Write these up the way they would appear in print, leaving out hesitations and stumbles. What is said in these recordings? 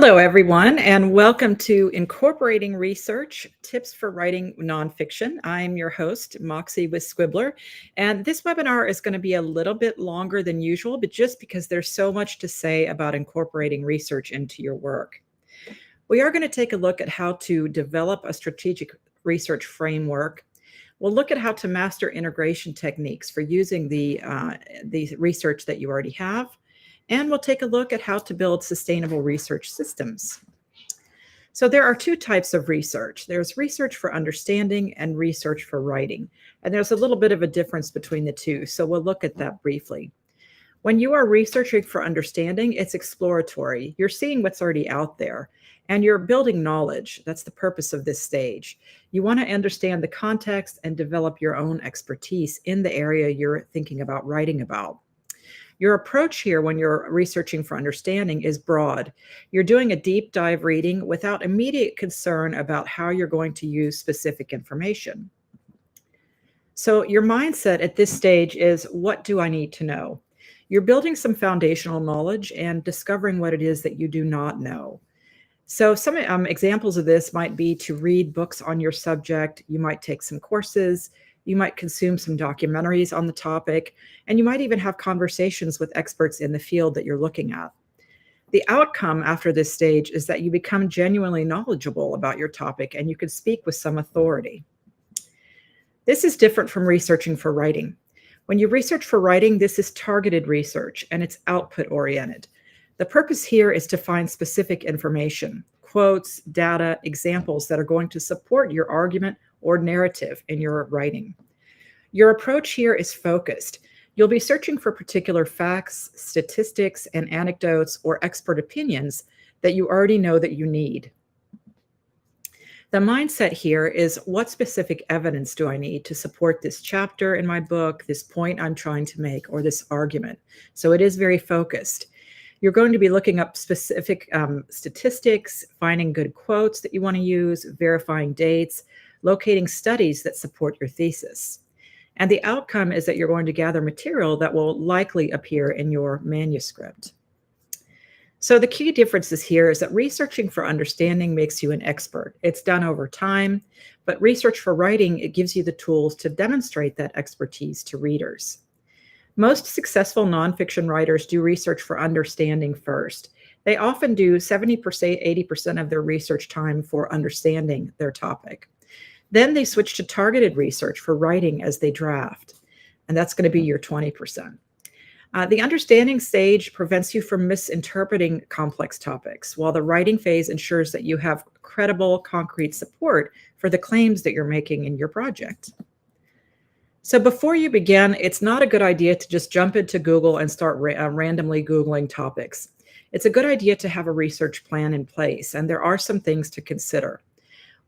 Hello, everyone, and welcome to Incorporating Research, Tips for Writing Nonfiction. I'm your host, Moxie with Squibbler, and this webinar is going to be a little bit longer than usual, but just because there's so much to say about incorporating research into your work. We are going to take a look at how to develop a strategic research framework. We'll look at how to master integration techniques for using the research that you already have. And we'll take a look at how to build sustainable research systems. So there are two types of research. There's research for understanding and research for writing. And there's a little bit of a difference between the two. So we'll look at that briefly. When you are researching for understanding, it's exploratory. You're seeing what's already out there and you're building knowledge. That's the purpose of this stage. You want to understand the context and develop your own expertise in the area you're thinking about writing about. Your approach here when you're researching for understanding is broad. You're doing a deep dive reading without immediate concern about how you're going to use specific information. So your mindset at this stage is, what do I need to know? You're building some foundational knowledge and discovering what it is that you do not know. So some examples of this might be to read books on your subject. You might take some courses. You might consume some documentaries on the topic, and you might even have conversations with experts in the field that you're looking at. The outcome after this stage is that you become genuinely knowledgeable about your topic and you can speak with some authority. This is different from researching for writing. When you research for writing, this is targeted research and it's output oriented. The purpose here is to find specific information, quotes, data, examples that are going to support your argument or narrative in your writing. Your approach here is focused. You'll be searching for particular facts, statistics, and anecdotes or expert opinions that you already know that you need. The mindset here is, what specific evidence do I need to support this chapter in my book, this point I'm trying to make, or this argument? So it is very focused. You're going to be looking up specific statistics, finding good quotes that you want to use, verifying dates, locating studies that support your thesis. And the outcome is that you're going to gather material that will likely appear in your manuscript. So the key differences here is that researching for understanding makes you an expert. It's done over time, but research for writing, it gives you the tools to demonstrate that expertise to readers. Most successful nonfiction writers do research for understanding first. They often do 70%, 80% of their research time for understanding their topic. Then they switch to targeted research for writing as they draft, and that's going to be your 20%. The understanding stage prevents you from misinterpreting complex topics, while the writing phase ensures that you have credible, concrete support for the claims that you're making in your project. So before you begin, it's not a good idea to just jump into Google and start randomly Googling topics. It's a good idea to have a research plan in place, and there are some things to consider.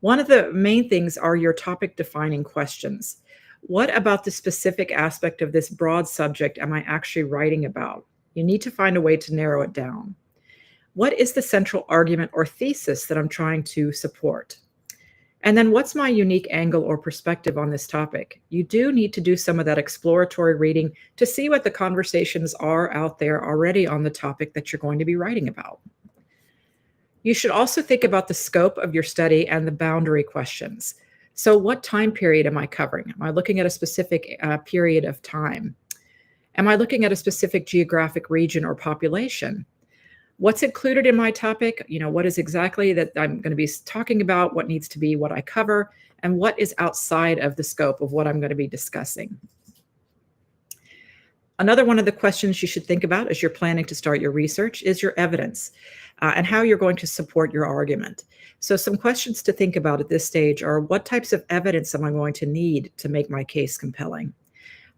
One of the main things are your topic defining questions. What about the specific aspect of this broad subject am I actually writing about? You need to find a way to narrow it down. What is the central argument or thesis that I'm trying to support? And then what's my unique angle or perspective on this topic? You do need to do some of that exploratory reading to see what the conversations are out there already on the topic that you're going to be writing about. You should also think about the scope of your study and the boundary questions. So what time period am I covering? Am I looking at a specific period of time? Am I looking at a specific geographic region or population? What's included in my topic? What is exactly that I'm going to be talking about? What needs to be what I cover? And what is outside of the scope of what I'm going to be discussing? Another one of the questions you should think about as you're planning to start your research is your evidence and how you're going to support your argument. So some questions to think about at this stage are, what types of evidence am I going to need to make my case compelling?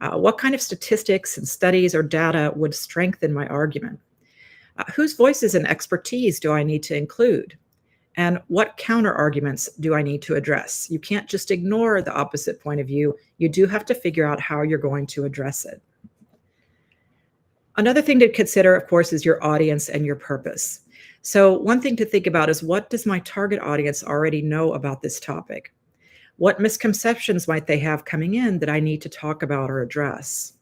What kind of statistics and studies or data would strengthen my argument? Whose voices and expertise do I need to include? And what counter arguments do I need to address? You can't just ignore the opposite point of view. You do have to figure out how you're going to address it. Another thing to consider, of course, is your audience and your purpose. So one thing to think about is, what does my target audience already know about this topic? What misconceptions might they have coming in that I need to talk about or address?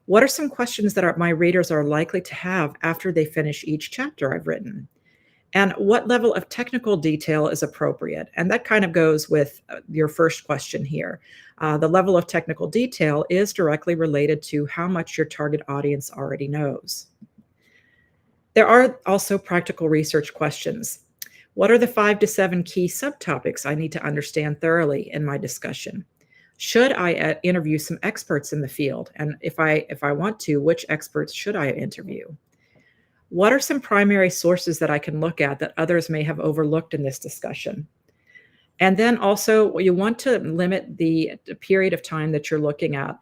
What are some questions that my readers are likely to have after they finish each chapter I've written? and what level of technical detail is appropriate. And that kind of goes with your first question here. The level of technical detail is directly related to how much your target audience already knows. There are also practical research questions. What are the 5 to 7 key subtopics I need to understand thoroughly in my discussion? Should I interview some experts in the field? And if I want to, which experts should I interview? What are some primary sources that I can look at that others may have overlooked in this discussion? And then also, you want to limit the period of time that you're looking at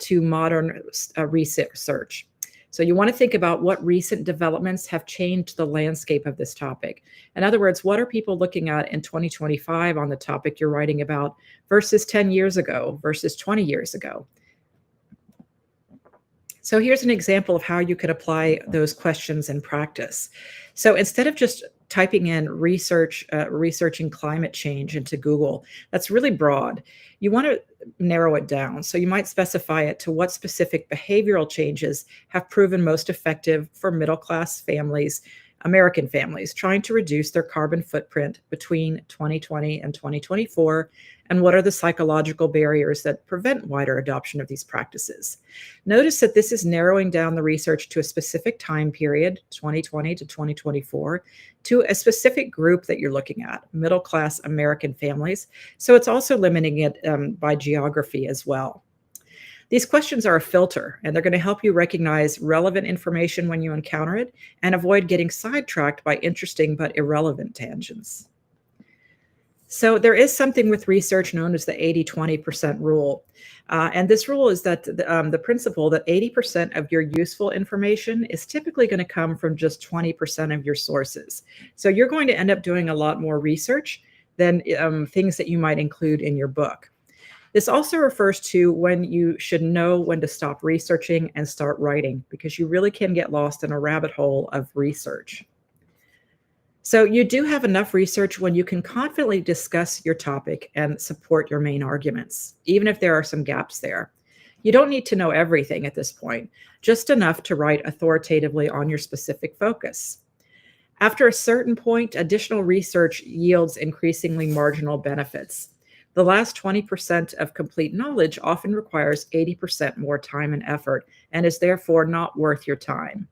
to modern research. So you want to think about what recent developments have changed the landscape of this topic. In other words, what are people looking at in 2025 on the topic you're writing about versus 10 years ago versus 20 years ago? So here's an example of how you could apply those questions in practice. So instead of just typing in researching climate change into Google, that's really broad. You want to narrow it down. So you might specify it to what specific behavioral changes have proven most effective for middle class families, American families, trying to reduce their carbon footprint between 2020 and 2024, and what are the psychological barriers that prevent wider adoption of these practices. Notice that this is narrowing down the research to a specific time period, 2020 to 2024, to a specific group that you're looking at, middle class American families. So it's also limiting it by geography as well. These questions are a filter, and they're going to help you recognize relevant information when you encounter it and avoid getting sidetracked by interesting but irrelevant tangents. So there is something with research known as the 80-20% rule. And this rule is that the principle that 80% of your useful information is typically going to come from just 20% of your sources. So you're going to end up doing a lot more research than things that you might include in your book. This also refers to when you should know when to stop researching and start writing, because you really can get lost in a rabbit hole of research. So you do have enough research when you can confidently discuss your topic and support your main arguments, even if there are some gaps there. You don't need to know everything at this point, just enough to write authoritatively on your specific focus. After a certain point, additional research yields increasingly marginal benefits. The last 20% of complete knowledge often requires 80% more time and effort and is therefore not worth your time.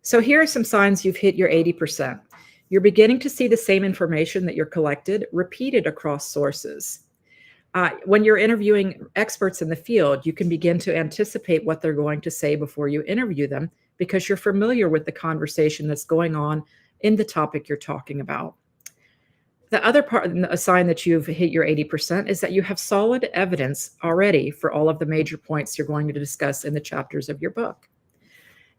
So here are some signs you've hit your 80%. You're beginning to see the same information that you're collected repeated across sources. When you're interviewing experts in the field, you can begin to anticipate what they're going to say before you interview them because you're familiar with the conversation that's going on in the topic you're talking about. The other part, a sign that you've hit your 80% is that you have solid evidence already for all of the major points you're going to discuss in the chapters of your book.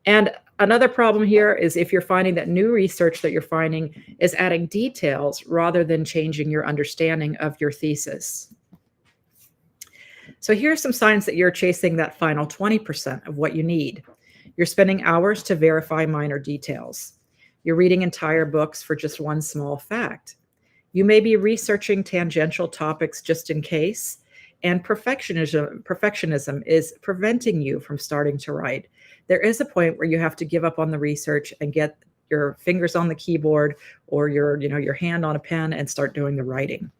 And another problem here is if you're finding that new research that you're finding is adding details rather than changing your understanding of your thesis. So here are some signs that you're chasing that final 20% of what you need. You're spending hours to verify minor details. You're reading entire books for just one small fact. You may be researching tangential topics just in case, and perfectionism is preventing you from starting to write. There is a point where you have to give up on the research and get your fingers on the keyboard or your hand on a pen and start doing the writing.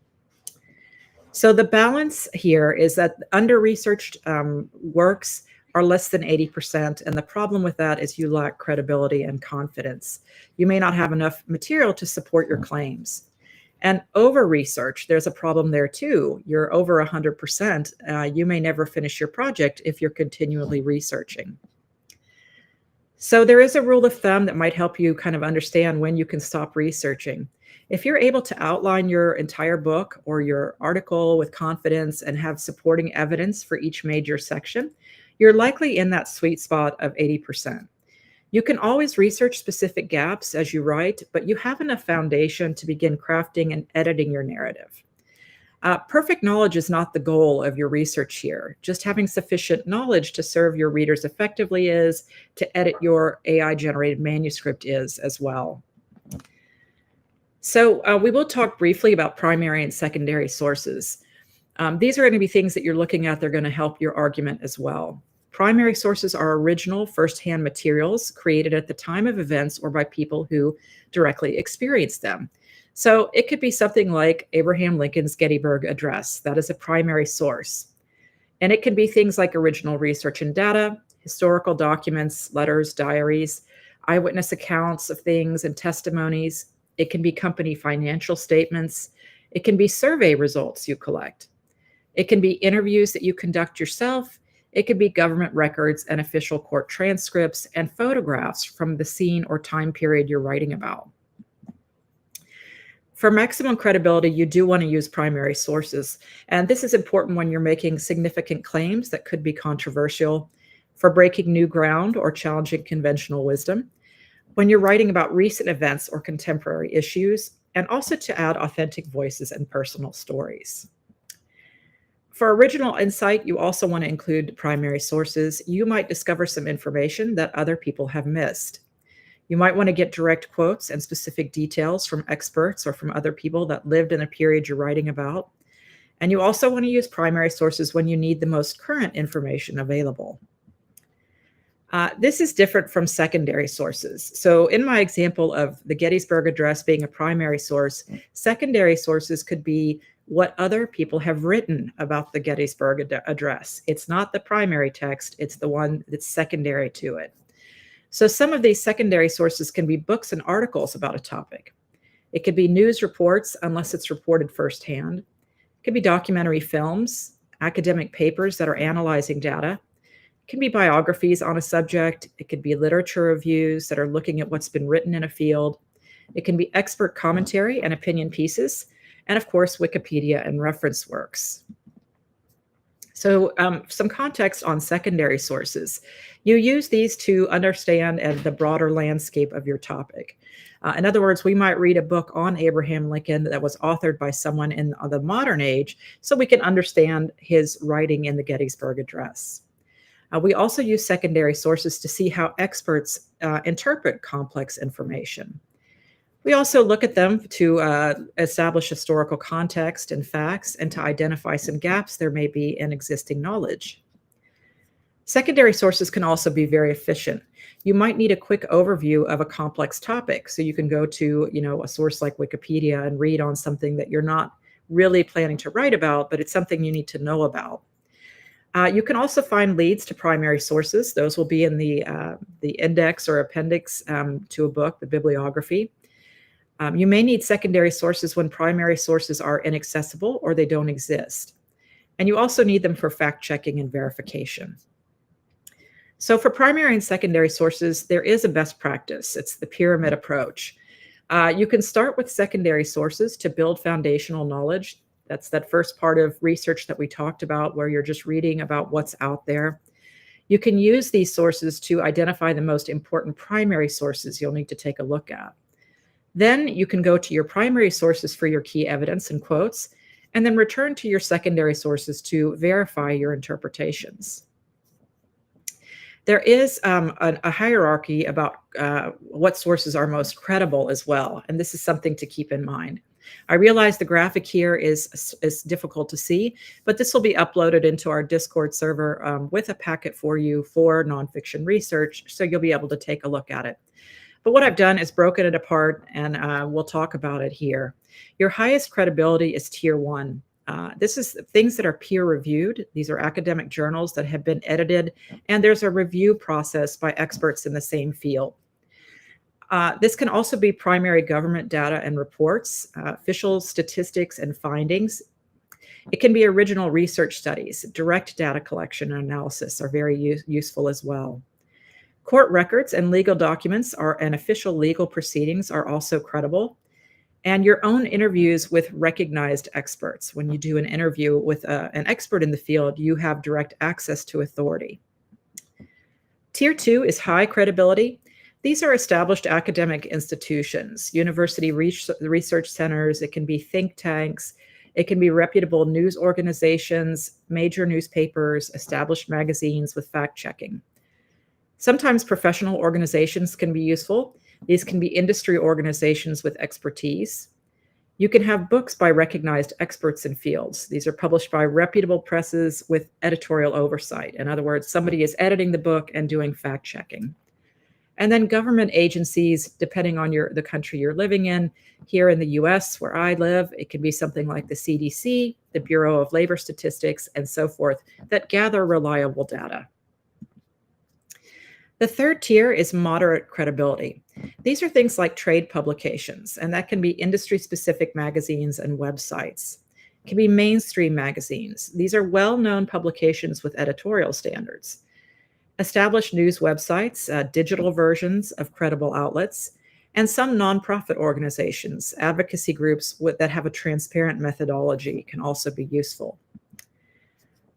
So the balance here is that under-researched works are less than 80%, and the problem with that is you lack credibility and confidence. You may not have enough material to support your claims. And over-research, there's a problem there too. You're over 100%. You may never finish your project if you're continually researching. So there is a rule of thumb that might help you kind of understand when you can stop researching. If you're able to outline your entire book or your article with confidence and have supporting evidence for each major section, you're likely in that sweet spot of 80%. You can always research specific gaps as you write, but you have enough foundation to begin crafting and editing your narrative. Perfect knowledge is not the goal of your research here. Just having sufficient knowledge to serve your readers effectively is, to edit your AI-generated manuscript is as well. So we will talk briefly about primary and secondary sources. These are going to be things that you're looking at. They're going to help your argument as well. Primary sources are original, firsthand materials created at the time of events or by people who directly experienced them. So it could be something like Abraham Lincoln's Gettysburg Address. That is a primary source. And it can be things like original research and data, historical documents, letters, diaries, eyewitness accounts of things and testimonies. It can be company financial statements. It can be survey results you collect. It can be interviews that you conduct yourself. It could be government records and official court transcripts and photographs from the scene or time period you're writing about. For maximum credibility, you do want to use primary sources. And this is important when you're making significant claims that could be controversial, for breaking new ground or challenging conventional wisdom, when you're writing about recent events or contemporary issues, and also to add authentic voices and personal stories. For original insight, you also want to include primary sources. You might discover some information that other people have missed. You might want to get direct quotes and specific details from experts or from other people that lived in a period you're writing about. And you also want to use primary sources when you need the most current information available. This is different from secondary sources. So in my example of the Gettysburg Address being a primary source, secondary sources could be what other people have written about the Gettysburg Address. It's not the primary text, it's the one that's secondary to it. So some of these secondary sources can be books and articles about a topic. It could be news reports, unless it's reported firsthand. It could be documentary films, academic papers that are analyzing data. It can be biographies on a subject. It could be literature reviews that are looking at what's been written in a field. It can be expert commentary and opinion pieces, and of course, Wikipedia and reference works. So some context on secondary sources. You use these to understand the broader landscape of your topic. In other words, we might read a book on Abraham Lincoln that was authored by someone in the modern age, so we can understand his writing in the Gettysburg Address. We also use secondary sources to see how experts interpret complex information. We also look at them to establish historical context and facts and to identify some gaps there may be in existing knowledge. Secondary sources can also be very efficient. You might need a quick overview of a complex topic, so you can go to, a source like Wikipedia and read on something that you're not really planning to write about, but it's something you need to know about. You can also find leads to primary sources. Those will be in the index or appendix to a book, the bibliography. You may need secondary sources when primary sources are inaccessible or they don't exist. And you also need them for fact-checking and verification. So for primary and secondary sources, there is a best practice. It's the pyramid approach. You can start with secondary sources to build foundational knowledge. That's that first part of research that we talked about, where you're just reading about what's out there. You can use these sources to identify the most important primary sources you'll need to take a look at. Then you can go to your primary sources for your key evidence and quotes, and then return to your secondary sources to verify your interpretations. There is a hierarchy about what sources are most credible as well, and this is something to keep in mind. I realize the graphic here is difficult to see, but this will be uploaded into our Discord server with a packet for you for nonfiction research, so you'll be able to take a look at it. But what I've done is broken it apart, and we'll talk about it here. Your highest credibility is tier 1. This is things that are peer-reviewed. These are academic journals that have been edited, and there's a review process by experts in the same field. This can also be primary government data and reports, official statistics and findings. It can be original research studies. Direct data collection and analysis are very useful as well. Court records and legal documents and official legal proceedings are also credible. And your own interviews with recognized experts. When you do an interview with an expert in the field, you have direct access to authority. Tier 2 is high credibility. These are established academic institutions, university research centers. It can be think tanks. It can be reputable news organizations, major newspapers, established magazines with fact-checking. Sometimes professional organizations can be useful. These can be industry organizations with expertise. You can have books by recognized experts in fields. These are published by reputable presses with editorial oversight. In other words, somebody is editing the book and doing fact checking. And then government agencies, depending on the country you're living in. Here in the US, where I live, it can be something like the CDC, the Bureau of Labor Statistics, and so forth, that gather reliable data. The third tier is moderate credibility. These are things like trade publications, and that can be industry-specific magazines and websites. It can be mainstream magazines. These are well-known publications with editorial standards. Established news websites, digital versions of credible outlets, and some nonprofit organizations, advocacy groups that have a transparent methodology can also be useful.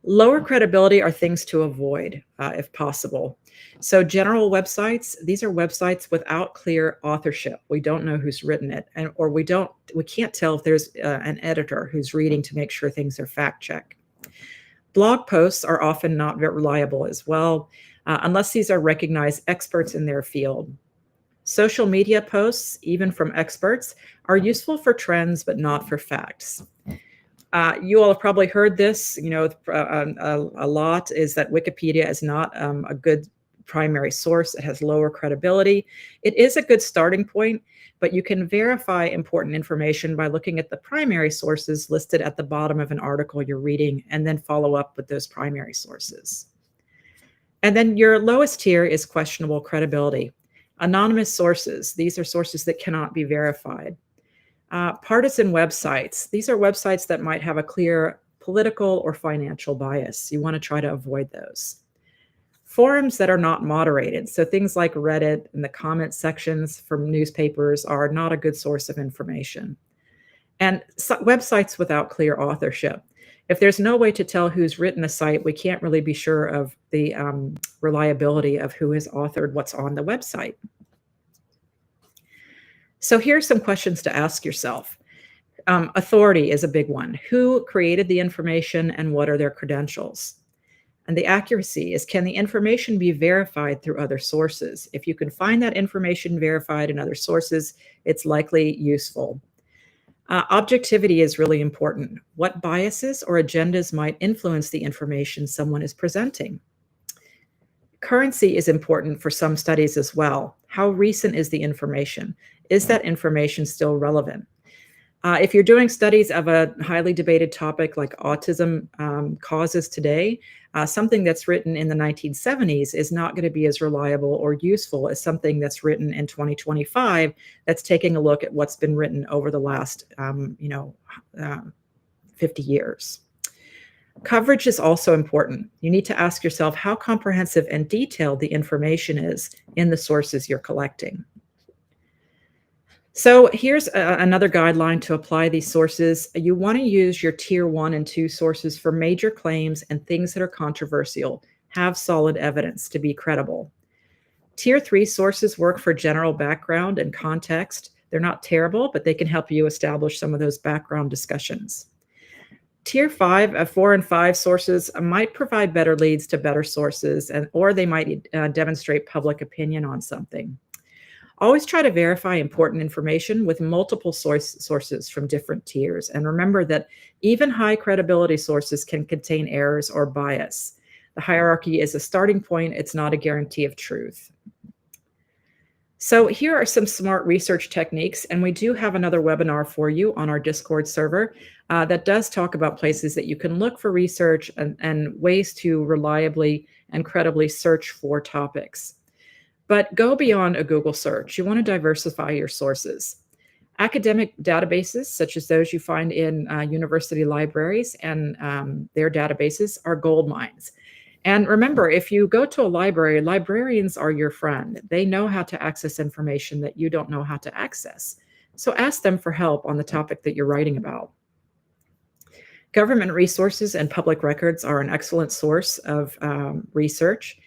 Lower credibility are things to avoid if possible. So general websites, these are websites without clear authorship. We don't know who's written it, or we can't tell if there's an editor who's reading to make sure things are fact checked. Blog posts are often not very reliable as well, unless these are recognized experts in their field. Social media posts, even from experts, are useful for trends, but not for facts. You all have probably heard this, a lot, is that Wikipedia is not a good primary source. It has lower credibility. It is a good starting point, but you can verify important information by looking at the primary sources listed at the bottom of an article you're reading, and then follow up with those primary sources. And then your lowest tier is questionable credibility. Anonymous sources, these are sources that cannot be verified. Partisan websites, these are websites that might have a clear political or financial bias. You want to try to avoid those. Forums that are not moderated, so things like Reddit and the comment sections from newspapers, are not a good source of information. And websites without clear authorship. If there's no way to tell who's written a site, we can't really be sure of the reliability of who has authored what's on the website. So here's some questions to ask yourself. Authority is a big one. Who created the information and what are their credentials? And the accuracy is, can the information be verified through other sources? If you can find that information verified in other sources, it's likely useful. Objectivity is really important. What biases or agendas might influence the information someone is presenting? Currency is important for some studies as well. How recent is the information? Is that information still relevant? If you're doing studies of a highly debated topic like autism causes today, something that's written in the 1970s is not going to be as reliable or useful as something that's written in 2025 that's taking a look at what's been written over the last 50 years. Coverage is also important. You need to ask yourself how comprehensive and detailed the information is in the sources you're collecting. So here's another guideline to apply these sources. You want to use your tier 1 and 2 sources for major claims and things that are controversial. Have solid evidence to be credible. Tier 3 sources work for general background and context. They're not terrible, but they can help you establish some of those background discussions. Tier 4 and 5 sources might provide better leads to better sources, or they might demonstrate public opinion on something. Always try to verify important information with multiple sources from different tiers. And remember that even high credibility sources can contain errors or bias. The hierarchy is a starting point. It's not a guarantee of truth. So here are some smart research techniques. And we do have another webinar for you on our Discord server that does talk about places that you can look for research and ways to reliably and credibly search for topics. But go beyond a Google search. You want to diversify your sources. Academic databases, such as those you find in university libraries and their databases, are gold mines. And remember, if you go to a library, librarians are your friend. They know how to access information that you don't know how to access. So ask them for help on the topic that you're writing about. Government resources and public records are an excellent source of research.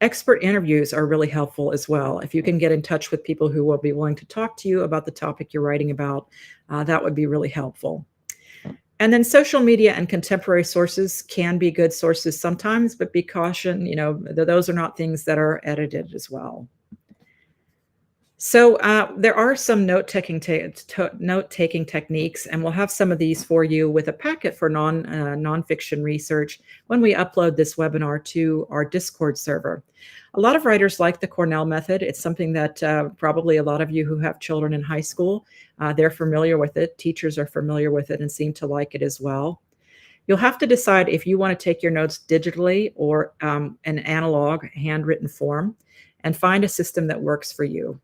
Expert interviews are really helpful as well. If you can get in touch with people who will be willing to talk to you about the topic you're writing about, that would be really helpful. And then social media and contemporary sources can be good sources sometimes, but be cautioned, those are not things that are edited as well. So there are some note-taking techniques, and we'll have some of these for you with a packet for nonfiction research when we upload this webinar to our Discord server. A lot of writers like the Cornell method. It's something that probably a lot of you who have children in high school, they're familiar with it. Teachers are familiar with it and seem to like it as well. You'll have to decide if you want to take your notes digitally or an analog handwritten form, and find a system that works for you.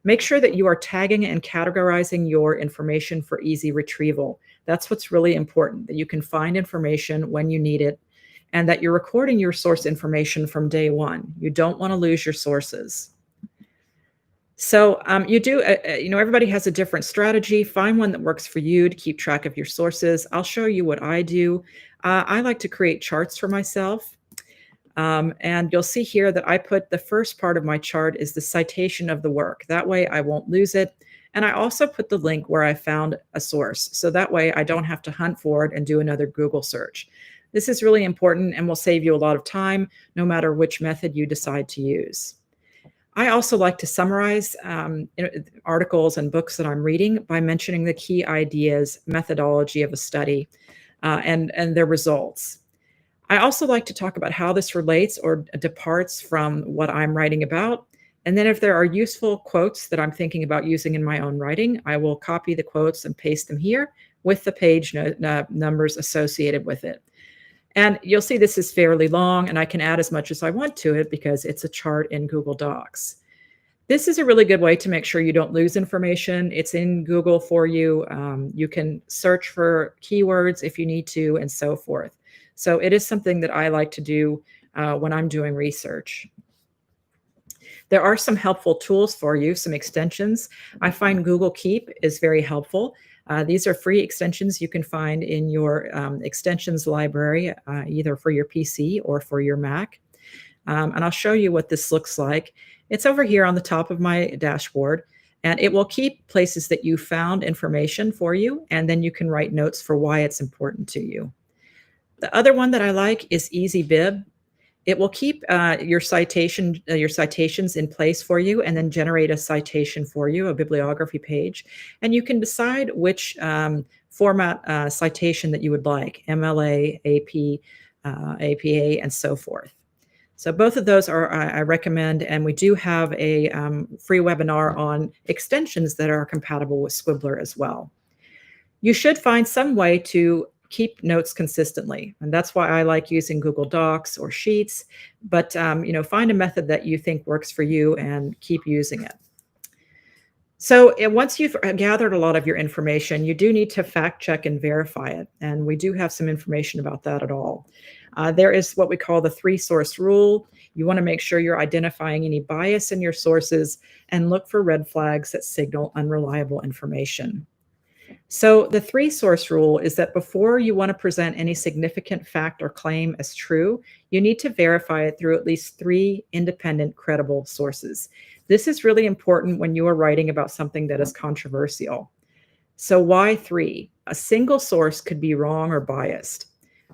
Make sure that you are tagging and categorizing your information for easy retrieval. That's what's really important, that you can find information when you need it and that you're recording your source information from day one. You don't want to lose your sources. So everybody has a different strategy. Find one that works for you to keep track of your sources. I'll show you what I do. I like to create charts for myself. And you'll see here that I put the first part of my chart is the citation of the work. That way I won't lose it. And I also put the link where I found a source. So that way I don't have to hunt for it and do another Google search. This is really important and will save you a lot of time, no matter which method you decide to use. I also like to summarize articles and books that I'm reading by mentioning the key ideas, methodology of a study, and their results. I also like to talk about how this relates or departs from what I'm writing about. And then if there are useful quotes that I'm thinking about using in my own writing, I will copy the quotes and paste them here with the page numbers associated with it. And you'll see this is fairly long, and I can add as much as I want to it because it's a chart in Google Docs. This is a really good way to make sure you don't lose information. It's in Google for you. You can search for keywords if you need to, and so forth. So it is something that I like to do when I'm doing research. There are some helpful tools for you, some extensions. I find Google Keep is very helpful. These are free extensions you can find in your extensions library, either for your PC or for your Mac. And I'll show you what this looks like. It's over here on the top of my dashboard, and it will keep places that you found information for you, and then you can write notes for why it's important to you. The other one that I like is EasyBib. It will keep your citations in place for you and then generate a citation for you, a bibliography page. And you can decide which format citation that you would like, MLA, AP, APA, and so forth. So both of those I recommend, and we do have a free webinar on extensions that are compatible with Squibbler as well. You should find some way to keep notes consistently. And that's why I like using Google Docs or Sheets, but find a method that you think works for you and keep using it. So once you've gathered a lot of your information, you do need to fact check and verify it. And we do have some information about that at all. There is what we call the 3-source rule. You want to make sure you're identifying any bias in your sources and look for red flags that signal unreliable information. So the 3-source rule is that before you want to present any significant fact or claim as true, you need to verify it through at least 3 independent, credible sources. This is really important when you are writing about something that is controversial. So why 3? A single source could be wrong or biased.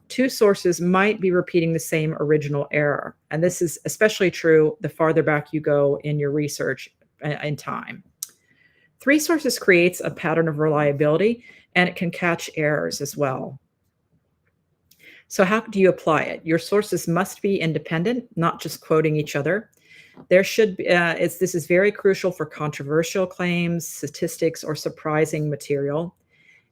2 sources might be repeating the same original error. And this is especially true the farther back you go in your research in time. 3 sources creates a pattern of reliability, and it can catch errors as well. So how do you apply it? Your sources must be independent, not just quoting each other. There should be, this is very crucial for controversial claims, statistics, or surprising material.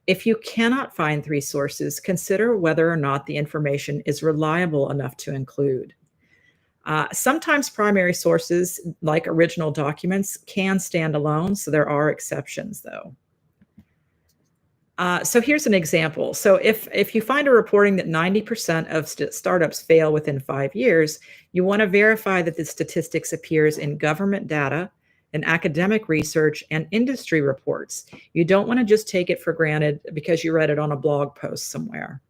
If you cannot find 3 sources, consider whether or not the information is reliable enough to include. Sometimes primary sources, like original documents, can stand alone, so there are exceptions, though. So here's an example. So if you find a reporting that 90% of startups fail within 5 years, you want to verify that the statistics appears in government data, in academic research, and industry reports. You don't want to just take it for granted because you read it on a blog post somewhere.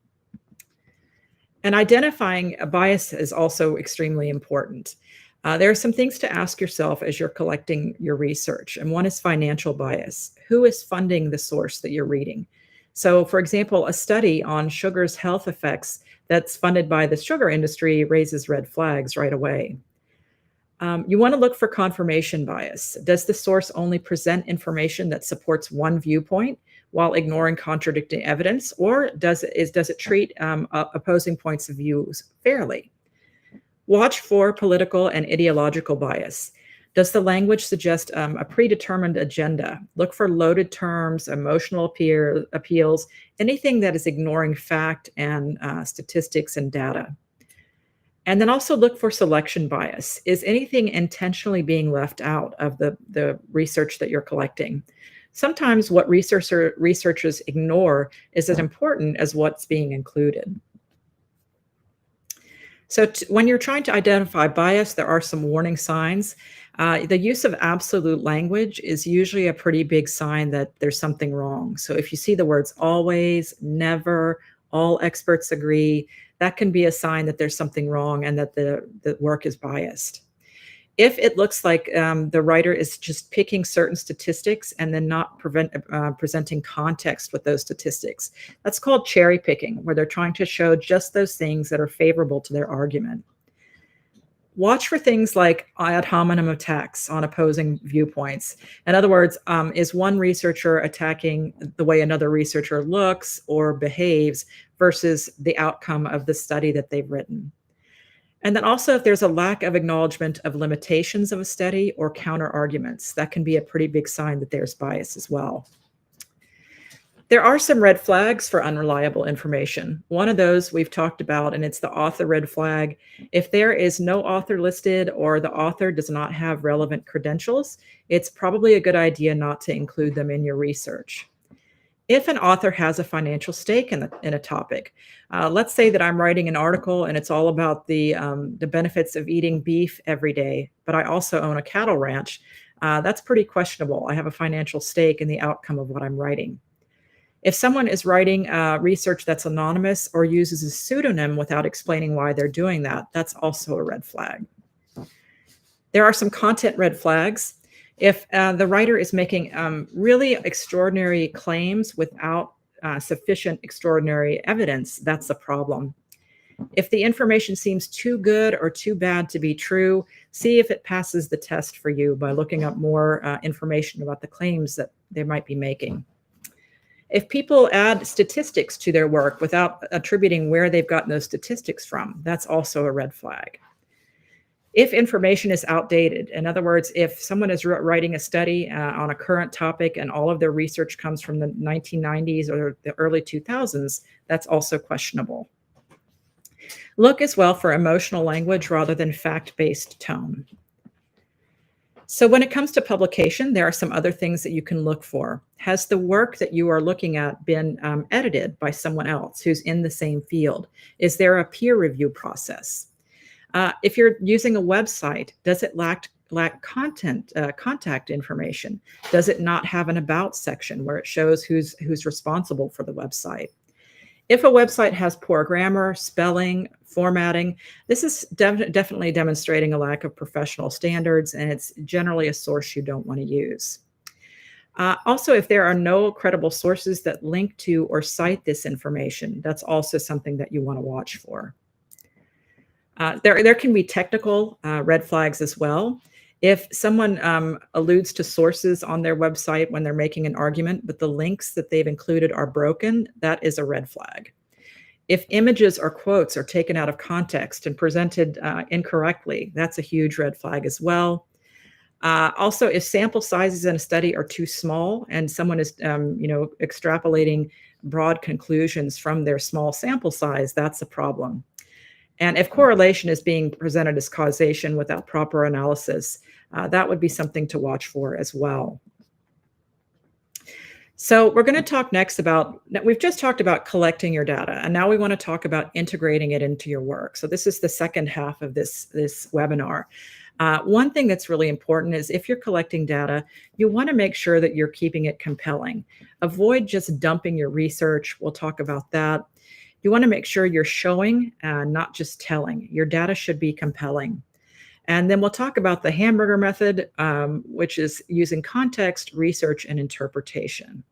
And identifying a bias is also extremely important. There are some things to ask yourself as you're collecting your research, and one is financial bias. Who is funding the source that you're reading? So, for example, a study on sugar's health effects that's funded by the sugar industry raises red flags right away. You want to look for confirmation bias. Does the source only present information that supports one viewpoint while ignoring contradicting evidence, or does it treat opposing points of views fairly? Watch for political and ideological bias. Does the language suggest a predetermined agenda? Look for loaded terms, emotional appeals, anything that is ignoring fact and statistics and data. And then also look for selection bias. Is anything intentionally being left out of the research that you're collecting? Sometimes what researchers ignore is as important as what's being included. So when you're trying to identify bias, there are some warning signs. The use of absolute language is usually a pretty big sign that there's something wrong. So if you see the words always, never, all experts agree, that can be a sign that there's something wrong and that the work is biased. If it looks like the writer is just picking certain statistics and then not presenting context with those statistics, that's called cherry picking, where they're trying to show just those things that are favorable to their argument. Watch for things like ad hominem attacks on opposing viewpoints. In other words, is one researcher attacking the way another researcher looks or behaves versus the outcome of the study that they've written? And then also, if there's a lack of acknowledgement of limitations of a study or counter arguments, that can be a pretty big sign that there's bias as well. There are some red flags for unreliable information. One of those we've talked about, and it's the author red flag. If there is no author listed or the author does not have relevant credentials, it's probably a good idea not to include them in your research. If an author has a financial stake in a topic, let's say that I'm writing an article and it's all about the benefits of eating beef every day, but I also own a cattle ranch, that's pretty questionable. I have a financial stake in the outcome of what I'm writing. If someone is writing research that's anonymous or uses a pseudonym without explaining why they're doing that, that's also a red flag. There are some content red flags. If the writer is making really extraordinary claims without sufficient extraordinary evidence, that's a problem. If the information seems too good or too bad to be true, see if it passes the test for you by looking up more information about the claims that they might be making. If people add statistics to their work without attributing where they've gotten those statistics from, that's also a red flag. If information is outdated, in other words, if someone is writing a study on a current topic and all of their research comes from the 1990s or the early 2000s, that's also questionable. Look as well for emotional language rather than fact-based tone. So when it comes to publication, there are some other things that you can look for. Has the work that you are looking at been edited by someone else who's in the same field? Is there a peer review process? If you're using a website, does it lack contact information? Does it not have an about section where it shows who's responsible for the website? If a website has poor grammar, spelling, formatting, this is definitely demonstrating a lack of professional standards, and it's generally a source you don't want to use. Also, if there are no credible sources that link to or cite this information, that's also something that you want to watch for. There can be technical red flags as well. If someone alludes to sources on their website when they're making an argument, but the links that they've included are broken, that is a red flag. If images or quotes are taken out of context and presented incorrectly, that's a huge red flag as well. Also, if sample sizes in a study are too small and someone is extrapolating broad conclusions from their small sample size, that's a problem. And if correlation is being presented as causation without proper analysis, that would be something to watch for as well. So we're going to talk next about, we've just talked about collecting your data, and now we want to talk about integrating it into your work. So this is the second half of this webinar. One thing that's really important is if you're collecting data, you want to make sure that you're keeping it compelling. Avoid just dumping your research. We'll talk about that. You want to make sure you're showing, not just telling. Your data should be compelling. And then we'll talk about the hamburger method, which is using context, research, and interpretation.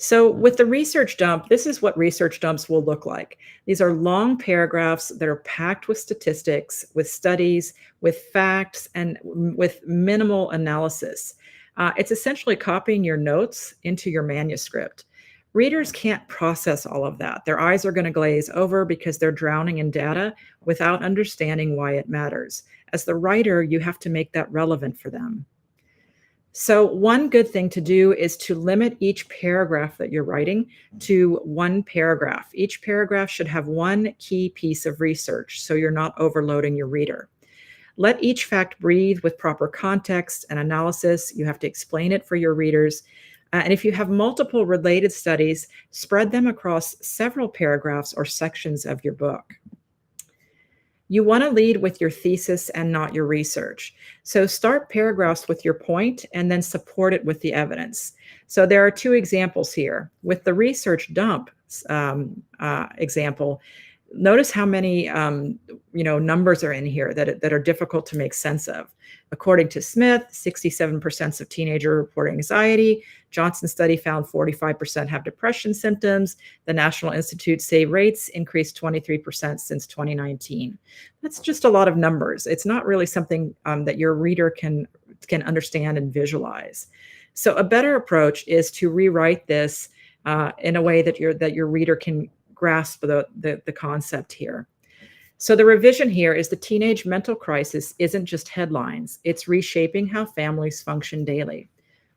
So, with the research dump, this is what research dumps will look like. These are long paragraphs that are packed with statistics, with studies, with facts, and with minimal analysis. It's essentially copying your notes into your manuscript. Readers can't process all of that. Their eyes are going to glaze over because they're drowning in data without understanding why it matters. As the writer, you have to make that relevant for them. So, one good thing to do is to limit each paragraph that you're writing to one paragraph. Each paragraph should have one key piece of research so you're not overloading your reader. Let each fact breathe with proper context and analysis. You have to explain it for your readers. And if you have multiple related studies, spread them across several paragraphs or sections of your book. You want to lead with your thesis and not your research. So start paragraphs with your point and then support it with the evidence. So there are two examples here. With the research dump example, notice how many numbers are in here that are difficult to make sense of. According to Smith, 67% of teenagers report anxiety. Johnson's study found 45% have depression symptoms. The National Institute say rates increased 23% since 2019. That's just a lot of numbers. It's not really something that your reader can understand and visualize. So a better approach is to rewrite this in a way that your reader can grasp the concept here. So the revision here is the teenage mental crisis isn't just headlines. It's reshaping how families function daily.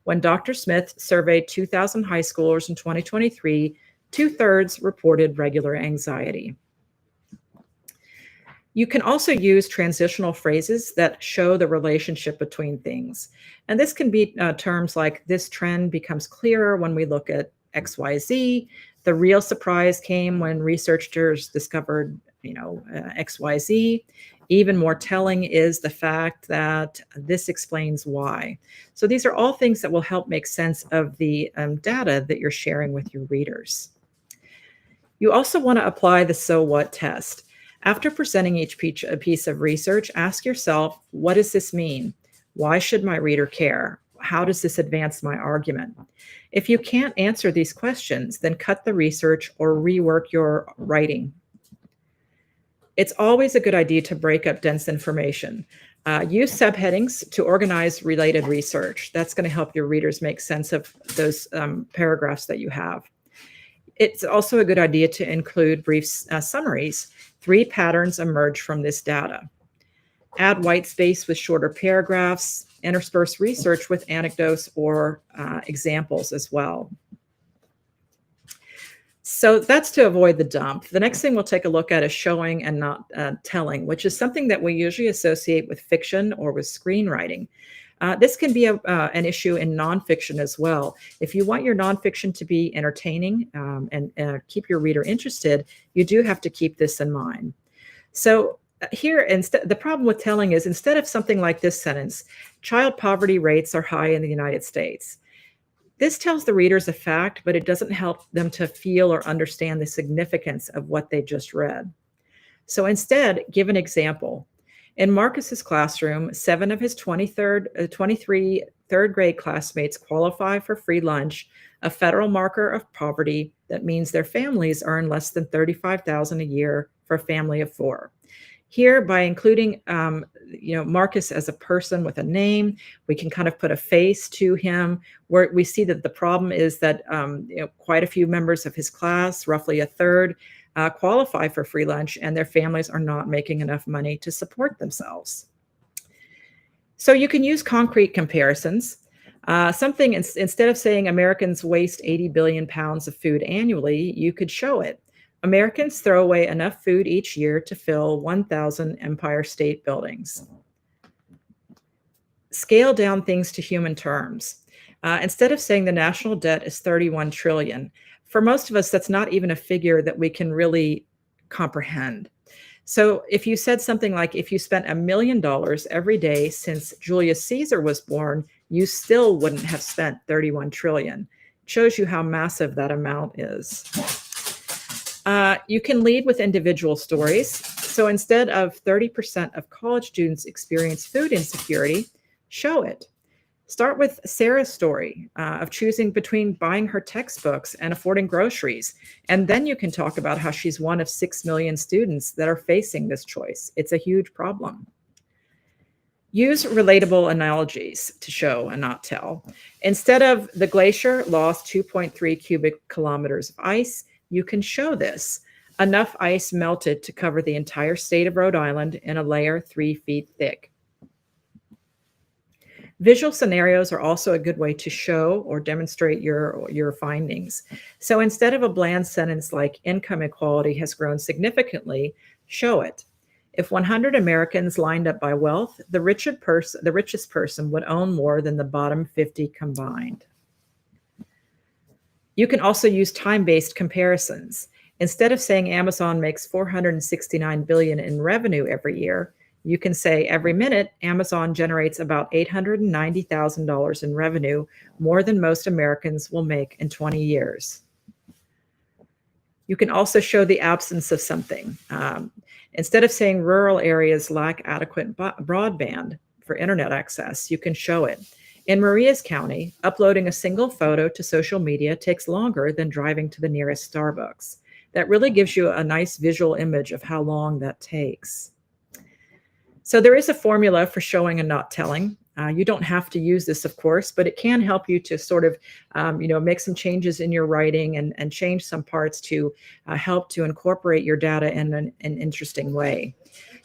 When Dr. Smith surveyed 2,000 high schoolers in 2023, 2/3 reported regular anxiety. You can also use transitional phrases that show the relationship between things. And this can be terms like, this trend becomes clearer when we look at XYZ. The real surprise came when researchers discovered, XYZ. Even more telling is the fact that this explains why. So these are all things that will help make sense of the data that you're sharing with your readers. You also want to apply the so what test. After presenting each piece of research, ask yourself, what does this mean? Why should my reader care? How does this advance my argument? If you can't answer these questions, then cut the research or rework your writing. It's always a good idea to break up dense information. Use subheadings to organize related research. That's going to help your readers make sense of those paragraphs that you have. It's also a good idea to include brief summaries. 3 patterns emerge from this data. Add white space with shorter paragraphs. Intersperse research with anecdotes or examples as well. So that's to avoid the dump. The next thing we'll take a look at is showing and not telling, which is something that we usually associate with fiction or with screenwriting. This can be an issue in nonfiction as well. If you want your nonfiction to be entertaining and keep your reader interested, you do have to keep this in mind. So here, the problem with telling is instead of something like this sentence, child poverty rates are high in the United States. This tells the readers a fact, but it doesn't help them to feel or understand the significance of what they just read. So instead, give an example. In Marcus's classroom, 7 of his 23 third grade classmates qualify for free lunch, a federal marker of poverty that means their families earn less than $35,000 a year for a family of 4. Here, by including Marcus as a person with a name, we can kind of put a face to him, where we see that the problem is that quite a few members of his class, roughly a third, qualify for free lunch, and their families are not making enough money to support themselves. So you can use concrete comparisons. Instead of saying Americans waste 80 billion pounds of food annually, you could show it. Americans throw away enough food each year to fill 1,000 Empire State Buildings. Scale down things to human terms. Instead of saying the national debt is 31 trillion, for most of us, that's not even a figure that we can really comprehend. So if you said something like, if you spent $1 million every day since Julius Caesar was born, you still wouldn't have spent 31 trillion. It shows you how massive that amount is. You can lead with individual stories. So instead of 30% of college students experience food insecurity, show it. Start with Sarah's story of choosing between buying her textbooks and affording groceries. And then you can talk about how she's one of 6 million students that are facing this choice. It's a huge problem. Use relatable analogies to show and not tell. Instead of the glacier lost 2.3 cubic kilometers of ice, you can show this. Enough ice melted to cover the entire state of Rhode Island in a layer 3 feet thick. Visual scenarios are also a good way to show or demonstrate your findings. So instead of a bland sentence like income equality has grown significantly, show it. If 100 Americans lined up by wealth, the richest person would own more than the bottom 50 combined. You can also use time-based comparisons. Instead of saying Amazon makes 469 billion in revenue every year, you can say every minute Amazon generates about $890,000 in revenue, more than most Americans will make in 20 years. You can also show the absence of something. Instead of saying rural areas lack adequate broadband for internet access, you can show it. In Marias County, uploading a single photo to social media takes longer than driving to the nearest Starbucks. That really gives you a nice visual image of how long that takes. So there is a formula for showing and not telling. You don't have to use this, of course, but it can help you to sort of, make some changes in your writing and change some parts to help to incorporate your data in an interesting way.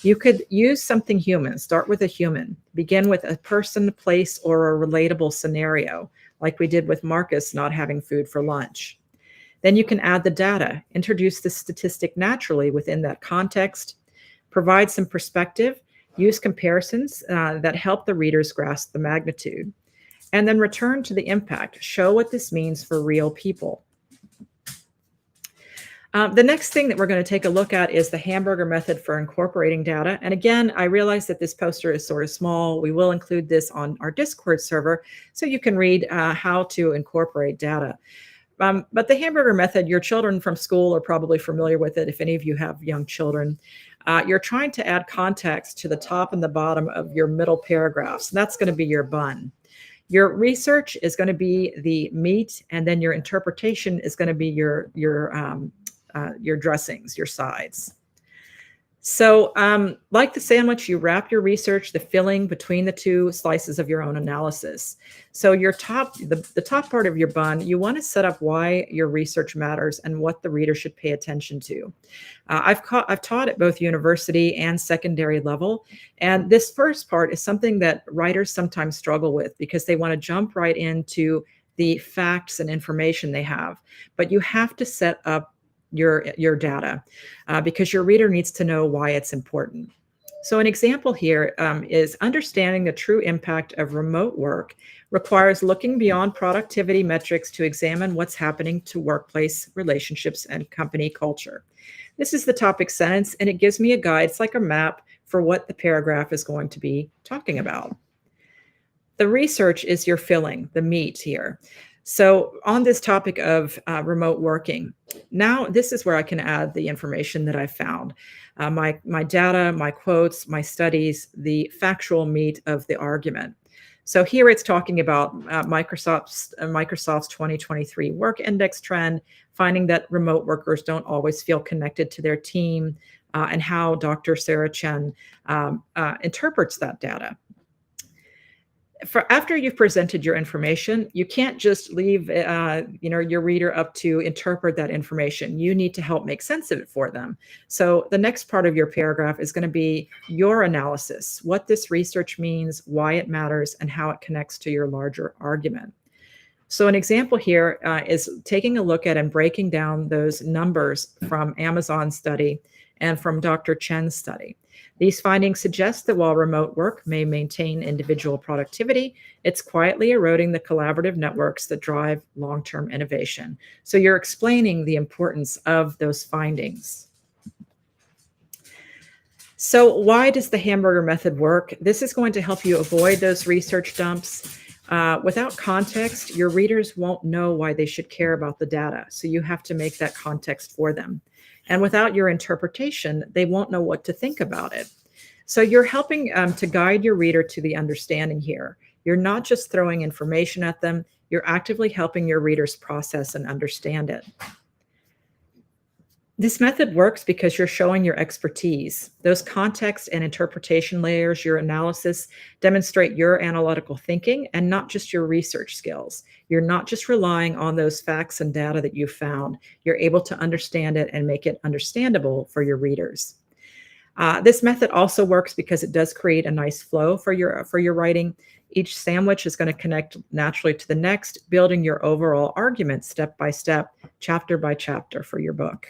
You could use something human. Start with a human. Begin with a person, place, or a relatable scenario, like we did with Marcus not having food for lunch. Then you can add the data, introduce the statistic naturally within that context, provide some perspective, use comparisons that help the readers grasp the magnitude, and then return to the impact. Show what this means for real people. The next thing that we're going to take a look at is the hamburger method for incorporating data. And again, I realize that this poster is sort of small. We will include this on our Discord server so you can read how to incorporate data. But the hamburger method, your children from school are probably familiar with it if any of you have young children. You're trying to add context to the top and the bottom of your middle paragraphs. And that's going to be your bun. Your research is going to be the meat, and then your interpretation is going to be your dressings, your sides. So like the sandwich, you wrap your research, the filling between the two slices of your own analysis. So your the top part of your bun, you want to set up why your research matters and what the reader should pay attention to. I've taught at both university and secondary level. And this first part is something that writers sometimes struggle with because they want to jump right into the facts and information they have. But you have to set up your data because your reader needs to know why it's important. So an example here is understanding the true impact of remote work requires looking beyond productivity metrics to examine what's happening to workplace relationships and company culture. This is the topic sentence, and it gives me a guide. It's like a map for what the paragraph is going to be talking about. The research is your filling, the meat here. So on this topic of remote working, now this is where I can add the information that I found. My data, my quotes, my studies, the factual meat of the argument. So here it's talking about Microsoft's 2023 work index trend, finding that remote workers don't always feel connected to their team, and how Dr. Sarah Chen interprets that data. After you've presented your information, you can't just leave your reader up to interpret that information. You need to help make sense of it for them. So the next part of your paragraph is going to be your analysis, what this research means, why it matters, and how it connects to your larger argument. So an example here is taking a look at and breaking down those numbers from Amazon's study and from Dr. Chen's study. These findings suggest that while remote work may maintain individual productivity, it's quietly eroding the collaborative networks that drive long-term innovation. So you're explaining the importance of those findings. So why does the hamburger method work? This is going to help you avoid those research dumps. Without context, your readers won't know why they should care about the data. So you have to make that context for them. And without your interpretation, they won't know what to think about it. So you're helping to guide your reader to the understanding here. You're not just throwing information at them, you're actively helping your readers process and understand it. This method works because you're showing your expertise. Those context and interpretation layers, your analysis, demonstrate your analytical thinking and not just your research skills. You're not just relying on those facts and data that you found. You're able to understand it and make it understandable for your readers. This method also works because it does create a nice flow for your writing. Each sandwich is going to connect naturally to the next, building your overall argument step by step, chapter by chapter for your book.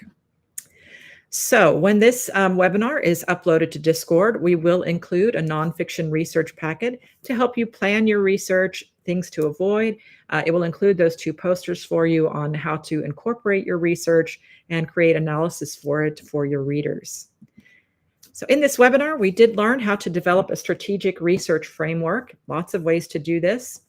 So when this webinar is uploaded to Discord, we will include a nonfiction research packet to help you plan your research, things to avoid. It will include those 2 posters for you on how to incorporate your research and create analysis for it for your readers. So in this webinar, we did learn how to develop a strategic research framework, lots of ways to do this.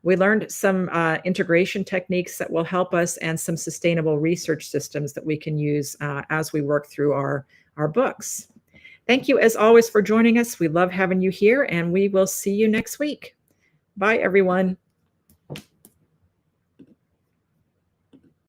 We learned some integration techniques that will help us and some sustainable research systems that we can use as we work through our books. Thank you, as always, for joining us. We love having you here, and we will see you next week. Bye, everyone.